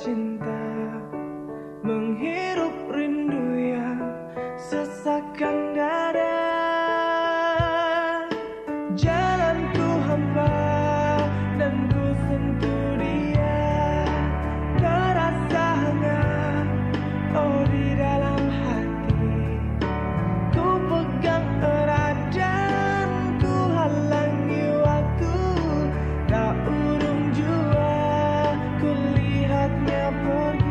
cinta, menghirup rindu yang sesakkan dada. Jalanku hampa dan ku sentuh dia, terasa hangat oh di dalam hati. Ku pegang erat dan ku halangi waktu, tak urung jua ku lihatnya pergi.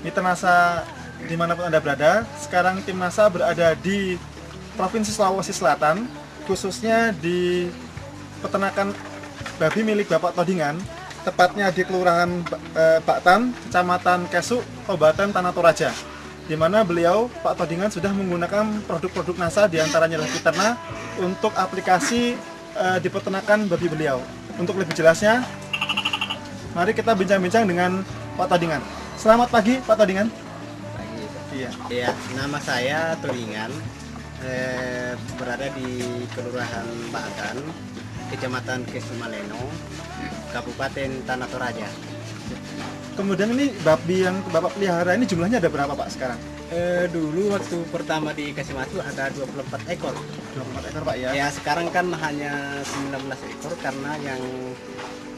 Mitra NASA dimanapun Anda berada, sekarang tim NASA berada di Provinsi Sulawesi Selatan, khususnya di peternakan babi milik Bapak Todingan, tepatnya di Kelurahan Baktan, Kecamatan Kesuk, Kabupaten Tanah Toraja, di mana beliau, Pak Todingan, sudah menggunakan produk-produk NASA, diantaranya adalah Fiterna, untuk aplikasi di peternakan babi beliau. Untuk lebih jelasnya, mari kita bincang-bincang dengan Pak Todingan. Selamat pagi, Pak Todingan. Pagi. Iya. Ya, nama saya Todingan, berada di Kelurahan Baktan, Kecamatan Kesumaleno, Kabupaten Tanah Toraja. Kemudian ini babi yang Bapak pelihara ini jumlahnya ada berapa, Pak, sekarang? Dulu waktu pertama dikasih masuk ada 24 ekor. 24 ekor, Pak, ya? Ya, sekarang kan hanya 19 ekor karena yang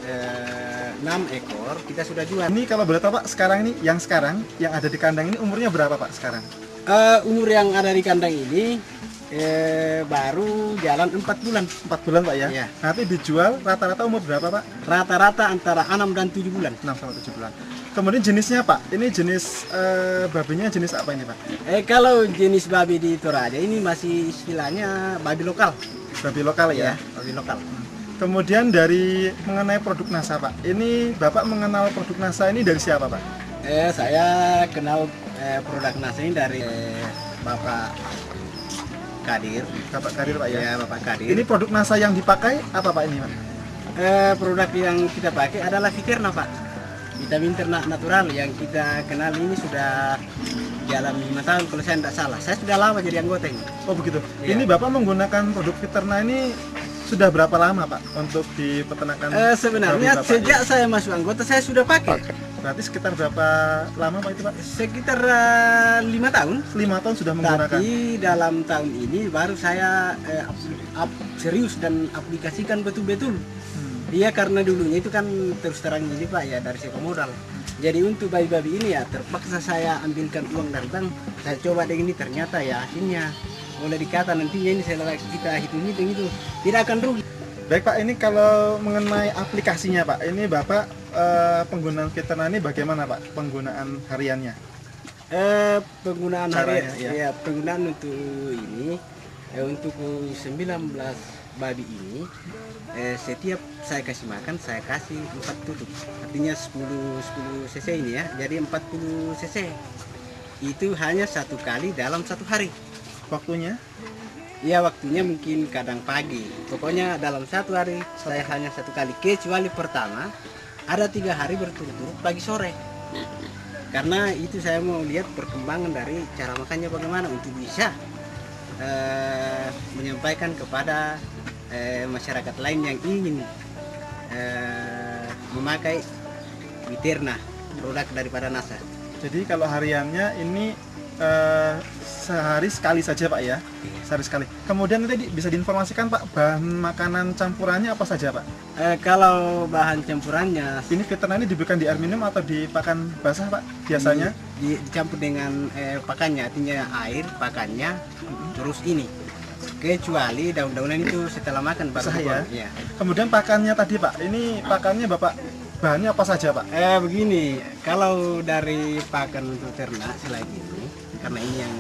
6 ekor kita sudah jual. Ini kalau boleh tahu, Pak, sekarang yang ada di kandang ini umurnya berapa, Pak, sekarang? Umur yang ada di kandang ini baru jalan 4 bulan. 4 bulan, Pak, ya? Iya. Nanti dijual rata-rata umur berapa, Pak? Rata-rata antara 6 dan 7 bulan. 6 sampai 7 bulan. Kemudian jenisnya, Pak, ini jenis babinya jenis apa ini, Pak? Kalau jenis babi di Toraja ini masih istilahnya babi lokal. Babi lokal, ya? Babi lokal. Kemudian dari mengenai produk NASA, Pak, ini Bapak mengenal produk NASA ini dari siapa, Pak? Saya kenal produk NASA ini dari Bapak Kadir. Bapak Kadir, Pak, ya? Ya, Bapak Kadir. Ini produk NASA yang dipakai apa, Pak, ini, Pak? Produk yang kita pakai adalah Fiterna, Pak. Vitamin ternak natural yang kita kenal ini sudah jalan 5 tahun kalau saya tidak salah. Saya sudah lama jadi anggota ini. Oh, begitu. Iya. Ini Bapak menggunakan produk Fiterna ini sudah berapa lama, Pak, untuk di peternakan? Sebenarnya babi Bapak sejak ini? saya masuk anggota saya sudah pakai. Berarti sekitar berapa lama, Pak, itu, Pak? Sekitar 5 tahun. 5 tahun sudah menggunakan. Tapi dalam tahun ini baru saya serius dan aplikasikan betul-betul. Iya, karena dulunya itu kan terus terang ini, Pak, ya dari sewa modal. Jadi untuk babi-babi ini ya terpaksa saya ambilkan uang dari bank. Saya coba dengan ini, ternyata ya hasilnya boleh dikata nantinya ini kita hitung-hitung itu tidak akan rugi. Baik, Pak, ini kalau mengenai aplikasinya, Pak, ini Bapak penggunaan Fiterna ini bagaimana, Pak, penggunaan hariannya? Penggunaan Caranya, harian, ya penggunaan untuk ini untuk 19 babi ini setiap saya kasih makan saya kasih 4 tutup, artinya 10 cc ini ya, jadi 40 cc itu hanya 1 kali dalam 1 hari. Waktunya? Ya, waktunya mungkin kadang pagi, pokoknya dalam 1 hari saya hanya 1 kali, kecuali pertama ada 3 hari berturut-turut pagi sore, karena itu saya mau lihat perkembangan dari cara makannya bagaimana untuk bisa menyampaikan kepada masyarakat lain yang ingin memakai Fiterna, produk daripada NASA. Jadi kalau hariannya ini sehari sekali saja, Pak, ya? Sehari sekali. Kemudian nanti bisa diinformasikan, Pak, bahan makanan campurannya apa saja, Pak? Kalau bahan campurannya Ini Fiterna ini diberikan di air minum atau di pakan basah, Pak, biasanya? dicampur dengan pakannya, artinya air, pakannya, terus ini. Kecuali daun-daunan itu setelah makan baru Basah, ya? Iya. Kemudian pakannya tadi, Pak, ini pakannya Bapak bahannya apa saja, Pak? Begini, kalau dari pakan untuk ternak selain ini, karena ini yang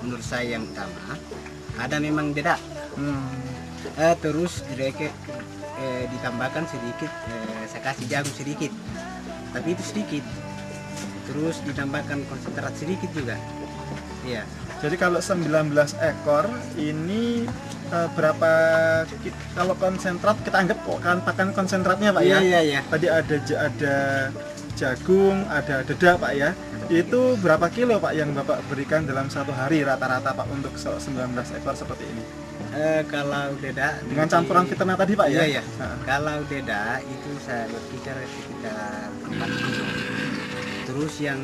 menurut saya yang utama, ada memang dedak. Terus ditambahkan sedikit, saya kasih jagung sedikit, tapi itu sedikit. Terus ditambahkan konsentrat sedikit juga. Iya. Jadi kalau 19 ekor ini berapa, kalau konsentrat kita anggap kan pakan konsentratnya, Pak, ya? Iya. Tadi ada jagung, ada dedak Pak ya. Itu berapa kilo Pak yang Bapak berikan dalam satu hari rata-rata Pak untuk 19 ekor seperti ini? Kalau dedak Dengan campuran Fiterna tadi Pak ya? Iya, iya. Kalau dedak itu saya berkisar sekitar 4 kilo. Terus yang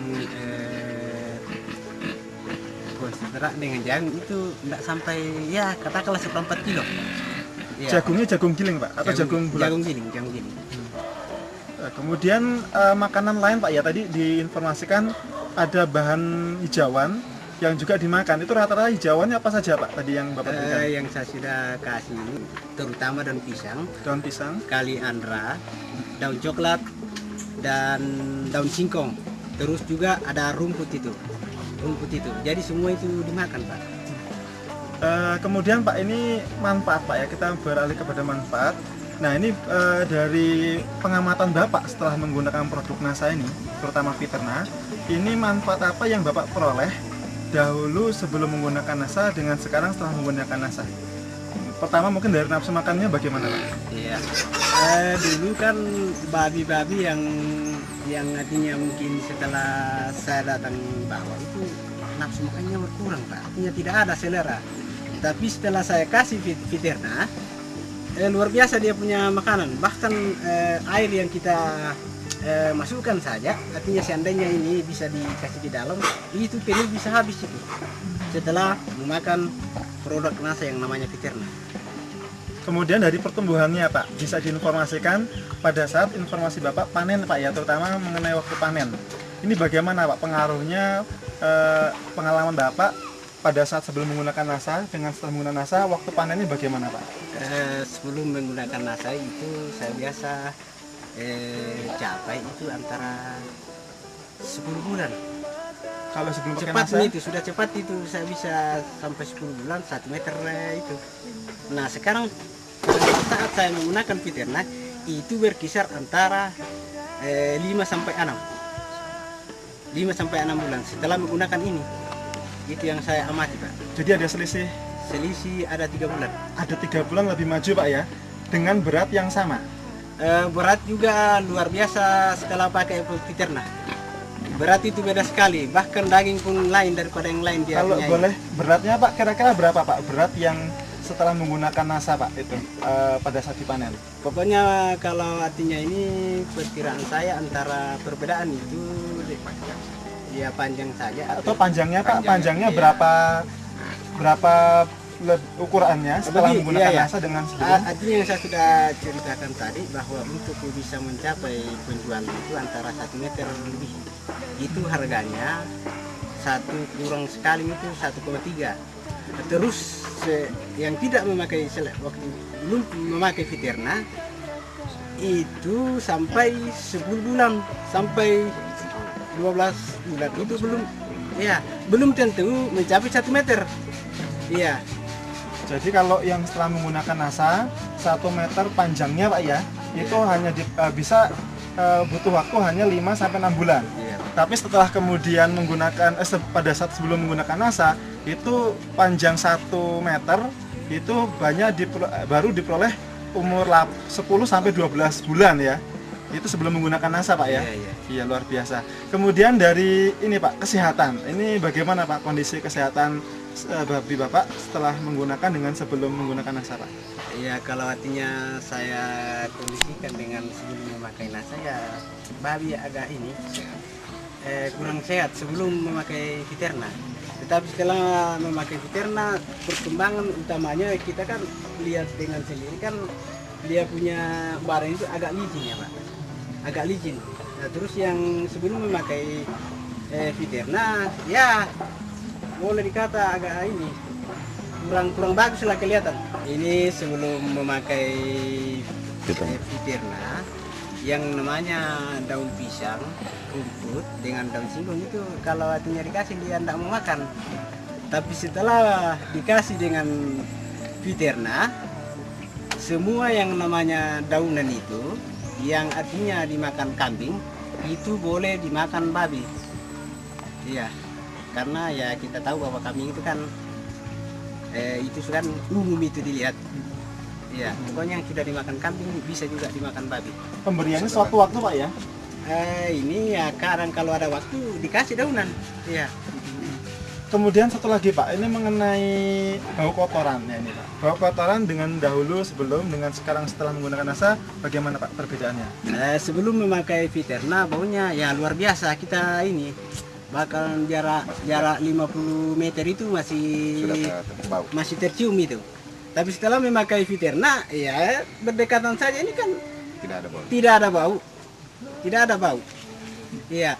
konsentrat dengan jagung itu enggak sampai ya katakanlah 1/4 kilo. Ya. Jagungnya jagung giling Pak? Atau jagung bulat? Jagung giling, jagung giling. Kemudian makanan lain Pak ya, tadi diinformasikan ada bahan hijauan yang juga dimakan. Itu rata-rata hijauannya apa saja Pak tadi yang Bapak berikan? Yang saya sudah kasih ini terutama daun pisang, kaliandra, daun coklat, dan daun singkong. Terus juga ada rumput itu. Jadi semua itu dimakan Pak. Kemudian Pak, ini manfaat Pak ya, kita beralih kepada manfaat. Nah ini dari pengamatan Bapak setelah menggunakan produk NASA ini, terutama Fiterna, ini manfaat apa yang Bapak peroleh dahulu sebelum menggunakan NASA dengan sekarang setelah menggunakan NASA? Pertama mungkin dari nafsu makannya bagaimana Pak? Iya, dulu kan babi-babi yang artinya mungkin setelah saya datang bawah itu nafsu makannya berkurang Pak, artinya tidak ada selera. Tapi setelah saya kasih Fiterna, luar biasa dia punya makanan. Bahkan air yang kita masukkan saja, artinya seandainya ini bisa dikasih di dalam, itu penuh bisa habis itu. Setelah memakan produk NASA yang namanya Fiterna. Kemudian dari pertumbuhannya Pak, bisa diinformasikan pada saat informasi Bapak panen Pak ya, terutama mengenai waktu panen. Ini bagaimana Pak pengaruhnya pengalaman Bapak pada saat sebelum menggunakan NASA dengan setelah menggunakan NASA, waktu panennya bagaimana Pak? Sebelum menggunakan NASA itu saya biasa capai itu antara 10 bulan. Kalau sebelum pakai Cepat NASA? itu, sudah cepat itu saya bisa sampai 10 bulan 1 meter itu. Nah sekarang saat saya menggunakan Fiterna itu berkisar antara 5 sampai 6 bulan setelah menggunakan ini. Itu yang saya amati Pak. Jadi ada selisih ada 3 bulan. Ada 3 bulan lebih maju Pak ya, dengan berat yang sama. Berat juga luar biasa setelah pakai Fiterna. Berat itu beda sekali, bahkan daging pun lain daripada yang lain dia. Kalau boleh beratnya Pak, kira-kira berapa Pak berat yang setelah menggunakan NASA Pak itu pada saat dipanen? Pokoknya kalau artinya ini perkiraan saya antara perbedaan itu ya panjang saja. Atau panjangnya Pak, panjangnya iya. berapa ukurannya setelah menggunakan iya. NASA dengan sebelum? Artinya yang saya sudah ceritakan tadi bahwa untuk bisa mencapai penjualan itu antara 1 meter lebih. Itu harganya kurang sekali itu 1,3. Terus yang tidak memakai waktu belum memakai Fiterna itu sampai 10 bulan sampai 12 bulan itu belum tentu mencapai 1 meter. Iya. Jadi kalau yang setelah menggunakan NASA 1 meter panjangnya Pak ya, itu hanya bisa butuh waktu hanya 5 sampai 6 bulan. Iya. Tapi setelah kemudian menggunakan pada saat sebelum menggunakan NASA itu panjang 1 meter itu baru diperoleh umur 10 sampai 12 bulan ya. Itu sebelum menggunakan NASA Pak ya? Iya luar biasa. Kemudian dari ini Pak, kesehatan. Ini bagaimana Pak kondisi kesehatan babi Bapak setelah menggunakan dengan sebelum menggunakan NASA Pak? Iya, kalau artinya saya kondisikan dengan sebelum memakai NASA ya babi agak ini kurang sehat sebelum memakai Fiterna. Tetapi setelah memakai Fiterna, perkembangan utamanya kita kan lihat dengan sendiri kan dia punya barang itu agak licin ya Pak. Agak licin. Nah, terus yang sebelum memakai Fiterna ya boleh dikata agak ini kurang bagus lah kelihatan. Ini sebelum memakai Fiterna yang namanya daun pisang, rumput dengan daun singkong itu kalau artinya dikasih dia tidak mau makan. Tapi setelah dikasih dengan Fiterna, semua yang namanya daunan itu yang artinya dimakan kambing itu boleh dimakan babi. Iya, karena ya kita tahu bahwa kambing itu kan itu kan umum itu dilihat. Iya, pokoknya yang sudah dimakan kambing bisa juga dimakan babi. Pemberiannya suatu waktu Pak ya? Ini ya kadang kalau ada waktu dikasih daunan. Iya. Kemudian satu lagi Pak, ini mengenai bau kotorannya ini Pak. Bau kotoran dengan dahulu sebelum dengan sekarang setelah menggunakan NASA, bagaimana Pak perbedaannya? Sebelum memakai Viterna baunya ya luar biasa. Kita ini bahkan jarak 50 meter itu masih tercium itu. Tapi setelah memakai Viterna ya berdekatan saja ini kan tidak ada bau. Tidak ada bau. Iya.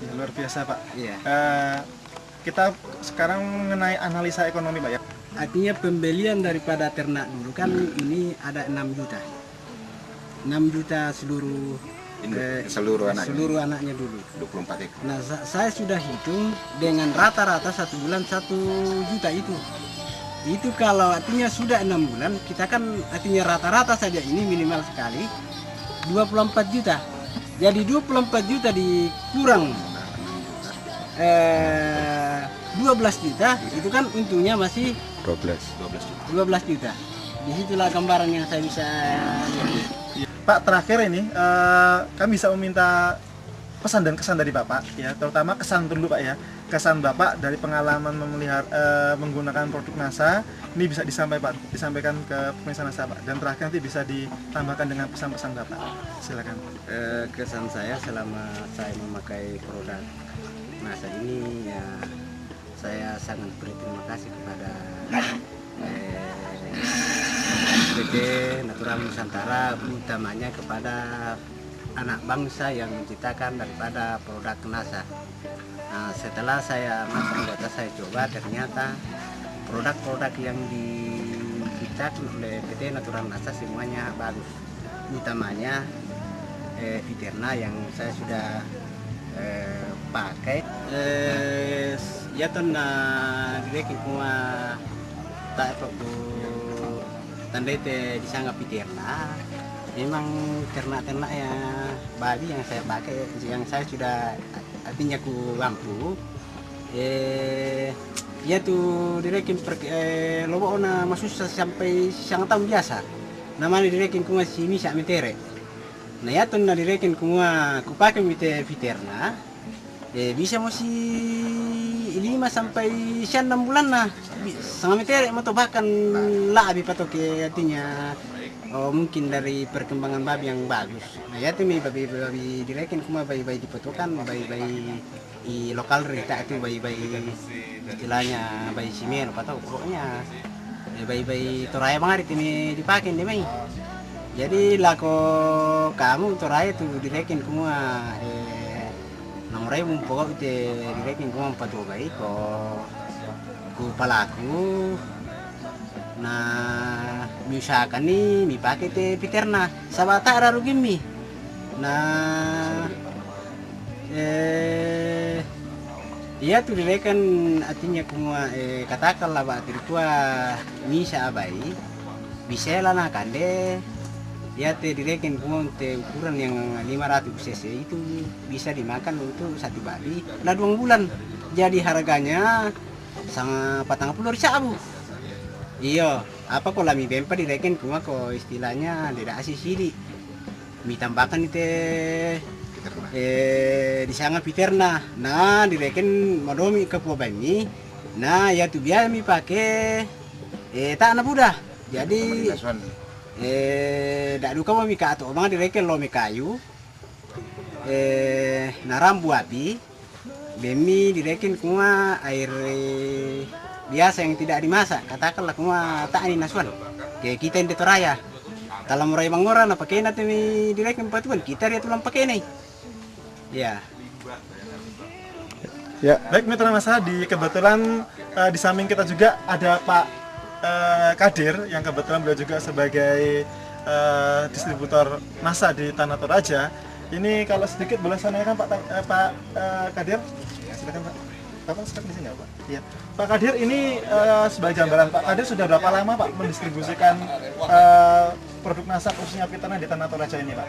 Ya, luar biasa Pak. Iya. Kita sekarang mengenai analisa ekonomi Pak ya. Artinya pembelian daripada ternak dulu kan ini ada 6 juta. 6 juta seluruh anaknya dulu. 24 ekor. Nah, saya sudah hitung dengan rata-rata 1 bulan 1 juta itu. Itu kalau artinya sudah 6 bulan, kita kan artinya rata-rata saja ini minimal sekali 24 juta. Jadi 24 juta dikurang 12 juta, itu kan untungnya masih 12 juta. Disitulah gambaran yang saya bisa lihat. Pak, terakhir ini kami bisa meminta pesan dan kesan dari Bapak ya, terutama kesan dulu Pak ya. Kesan Bapak dari pengalaman menggunakan produk NASA ini bisa disampaikan ke pemirsa NASA Pak, dan terakhir nanti bisa ditambahkan dengan pesan-pesan Bapak. Silakan. Kesan saya selama saya memakai produk NASA ini ya, saya sangat berterima kasih kepada PT Natural Nusantara, utamanya kepada anak bangsa yang menciptakan daripada produk NASA. Nah, setelah saya masuk anggota, saya coba, ternyata produk-produk yang diciptakan oleh PT Natural NASA semuanya bagus, utamanya Viterna yang saya sudah pakai. Ya ton na direct kuma tak perlu tanda itu disangka Viterna. Memang ternak-ternak ya Bali yang saya pakai, yang saya sudah artinya ku mampu. Ya tuh direkin lobo ona masuk sampai sangat tahun biasa. Namanya direkin ku masih bisa metere. Nah ya tuh na direkin ku pakai Viterna. Bisa masih 5 sampai 6 bulan lah. Sama metere atau bahkan lebih patok artinya. Mungkin dari perkembangan babi yang bagus. Nah ya tuh babi direkin kuma bayi-bayi dipotokan, bayi-bayi di lokal rita itu bayi-bayi istilahnya bayi simen apa tahu pokoknya bayi-bayi toraya banget ini dipakai nih mai. Jadi lako kamu toraya tuh direkin kuma 6.000 pokok itu direkin kuma 4 bayi ku palaku. Nah, misalkan nih, mi pakai te Viterna, sabata ada rugi mi. Nah, iya tuh direkan artinya kumua katakanlah pak tua misa abai, bisa lah nak kande. Ya te direkan kumua te ukuran yang 500 cc itu bisa dimakan untuk 1 babi, lah 2 bulan. Jadi harganya sama 40 ribu. Iya, apa kok lami bempa direken kuma kok istilahnya tidak asih sili. Mi tambahkan itu di sangat Viterna. Nah, direken madomi ke bami. Nah, ya tuh biar mi pakai tak anak muda. Jadi dak duka mi ka atau bang direken lo mi kayu. Narambu api. Bemi direken kuma air biasa yang tidak dimasak, katakanlah kuma tak ini nasuan kayak kita yang di Toraya kalau murai mangora na pakai nanti direct empatuan kita dia tulang pakai nih ya. Ya, baik mitra NASA, kebetulan di samping kita juga ada Pak Kadir yang kebetulan beliau juga sebagai distributor NASA di Tanah Toraja. Ini kalau sedikit boleh saya tanyakan Pak Kadir, silakan Pak. Bapak sedang di sini ya Pak? Iya. Pak Kadir, ini sebagai gambaran, Pak Kadir sudah berapa lama Pak mendistribusikan produk NASA khususnya Viterna di Tanah Toraja ini Pak?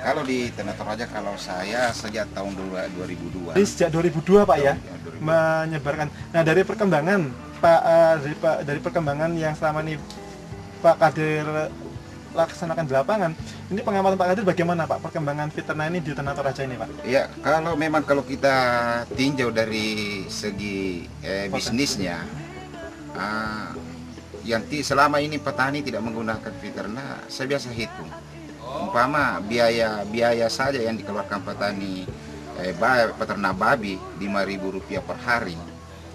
Kalau di Tanah Toraja, kalau saya sejak tahun 2002. Jadi sejak 2002 Pak ya? 2002. Menyebarkan. Nah dari perkembangan Pak, dari perkembangan yang selama ini Pak Kadir dilaksanakan di lapangan. Ini pengamatan Pak Kadir bagaimana Pak perkembangan veteriner ini di Tanah Toraja ini Pak? Ya, kalau kita tinjau dari segi bisnisnya, selama ini petani tidak menggunakan veteriner, saya biasa hitung. Umpama biaya saja yang dikeluarkan petani peternak babi Rp5.000 per hari.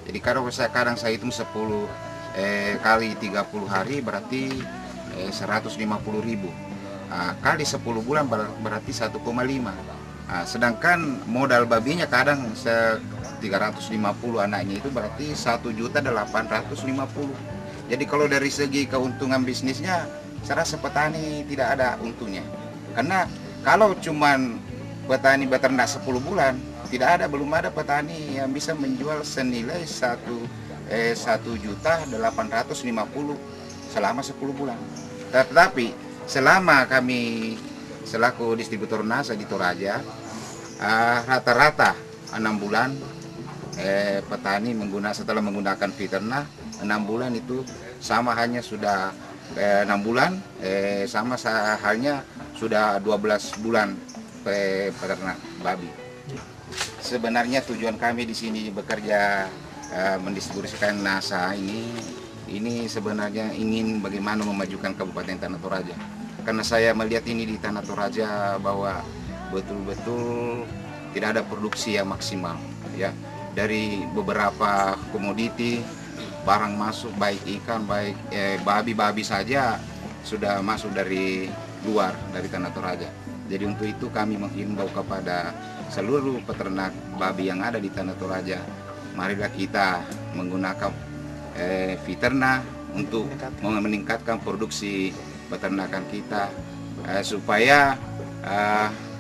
Jadi kadang saya hitung 10 kali 30 hari berarti 150.000. Kali 10 bulan berarti 1,5. Sedangkan modal babinya kadang 350 anaknya itu berarti 1.850.000. Jadi kalau dari segi keuntungan bisnisnya, saya rasa petani tidak ada untungnya. Karena kalau cuman petani beternak 10 bulan, belum ada petani yang bisa menjual senilai 1.850.000 selama 10 bulan. Tetapi selama kami selaku distributor NASA di Toraja, rata-rata 6 bulan petani setelah menggunakan veteriner 6 bulan itu sama halnya sudah 6 bulan sama halnya sudah 12 bulan peternak babi. Sebenarnya tujuan kami di sini bekerja mendistribusikan NASA ini sebenarnya ingin bagaimana memajukan Kabupaten Tanah Toraja. Karena saya melihat ini di Tanah Toraja bahwa betul-betul tidak ada produksi yang maksimal ya. Dari beberapa komoditi barang masuk baik ikan baik babi saja sudah masuk dari luar dari Tanah Toraja. Jadi untuk itu kami menghimbau kepada seluruh peternak babi yang ada di Tanah Toraja, marilah kita menggunakan veteriner untuk meningkatkan produksi peternakan kita supaya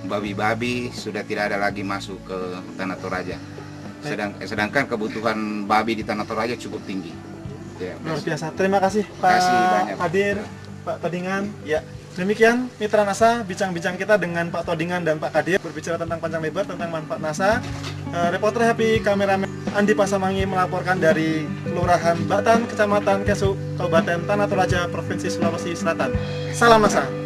babi-babi sudah tidak ada lagi masuk ke Tanah Toraja. Sedangkan kebutuhan babi di Tanah Toraja cukup tinggi. Ya, luar biasa. Terima kasih Pak Kadir, Pak Todingan. Ya, demikian Mitra NASA bincang-bincang kita dengan Pak Todingan dan Pak Kadir berbicara tentang panjang lebar tentang manfaat NASA. Reporter Happy, kameramen Andi Pasamangi melaporkan dari Kelurahan Batan, Kecamatan Kesu, Kabupaten Tanah Toraja, Provinsi Sulawesi Selatan. Salam NASA.